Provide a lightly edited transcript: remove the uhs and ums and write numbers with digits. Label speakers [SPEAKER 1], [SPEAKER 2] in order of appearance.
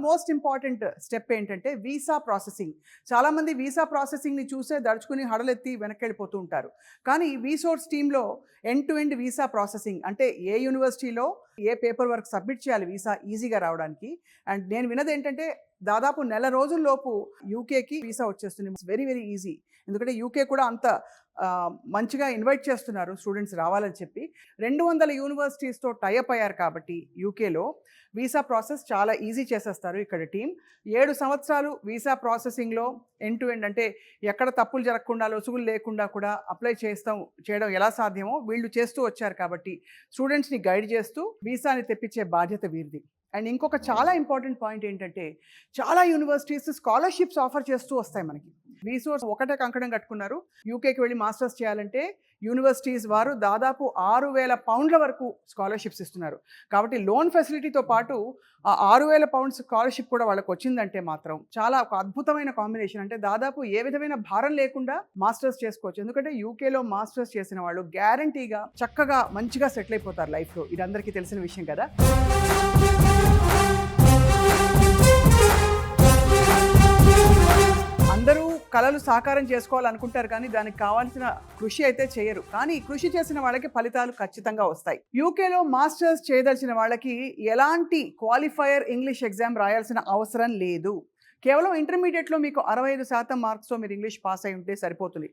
[SPEAKER 1] Most important step ఏంటంటే visa processing. చాలామంది visa ప్రాసెసింగ్ని చూసే దడుచుకుని హడలెత్తి వెనక్కి వెళ్ళిపోతూ ఉంటారు. కానీ వీసోర్స్ టీంలో end to end visa processing అంటే ఏ యూనివర్సిటీలో ఏ పేపర్ వర్క్ సబ్మిట్ చేయాలి వీసా ఈజీగా రావడానికి. అండ్ నేను విన్నది ఏంటంటే దాదాపు నెల రోజుల్లోపు యూకేకి వీసా వచ్చేస్తుంది. It's very very easy. ఎందుకంటే యూకే కూడా అంత మంచిగా ఇన్వైట్ చేస్తున్నారు స్టూడెంట్స్ రావాలని చెప్పి. 200 యూనివర్సిటీస్తో టైఅప్ అయ్యారు కాబట్టి యూకేలో వీసా ప్రాసెస్ చాలా ఈజీ చేసేస్తారు ఇక్కడ టీం. 7 సంవత్సరాలు వీసా ప్రాసెసింగ్లో ఎండ్ టు ఎండ్ అంటే ఎక్కడ తప్పులు జరగకుండా లొసుగులు లేకుండా కూడా అప్లై చేయడం ఎలా సాధ్యమో వీళ్ళు చేస్తూ వచ్చారు కాబట్టి స్టూడెంట్స్ని గైడ్ చేస్తూ వీసాని తెప్పించే బాధ్యత వీరిది. అండ్ ఇంకొక చాలా ఇంపార్టెంట్ పాయింట్ ఏంటంటే చాలా యూనివర్సిటీస్ స్కాలర్షిప్స్ ఆఫర్ చేస్తూ వస్తాయి మనకి. వీసోర్స్ ఒకటే కంకణం కట్టుకున్నారు. యూకేకి వెళ్ళి మాస్టర్స్ చేయాలంటే యూనివర్సిటీస్ వారు దాదాపు 6,000 పౌండ్ల వరకు స్కాలర్షిప్స్ ఇస్తున్నారు. కాబట్టి లోన్ ఫెసిలిటీతో పాటు ఆ 6,000 పౌండ్స్ స్కాలర్షిప్ కూడా వాళ్ళకి వచ్చిందంటే మాత్రం చాలా ఒక అద్భుతమైన కాంబినేషన్. అంటే దాదాపు ఏ విధమైన భారం లేకుండా మాస్టర్స్ చేసుకోవచ్చు. ఎందుకంటే యూకేలో మాస్టర్స్ చేసిన వాళ్ళు గ్యారంటీగా చక్కగా మంచిగా సెటిల్ అయిపోతారు లైఫ్లో. ఇది అందరికీ తెలిసిన విషయం కదా. అందరూ కళలు సాకారం చేసుకోవాలనుకుంటారు కానీ దానికి కావాల్సిన కృషి అయితే చేయరు. కానీ కృషి చేసిన వాళ్ళకి ఫలితాలు ఖచ్చితంగా వస్తాయి. యూకేలో మాస్టర్స్ చేయదలిచిన వాళ్ళకి ఎలాంటి క్వాలిఫైయర్ ఇంగ్లీష్ ఎగ్జామ్ రాయాల్సిన అవసరం లేదు. కేవలం ఇంటర్మీడియట్లో మీకు 65% మార్క్స్తో మీరు ఇంగ్లీష్ పాస్ అయి ఉంటే సరిపోతుంది.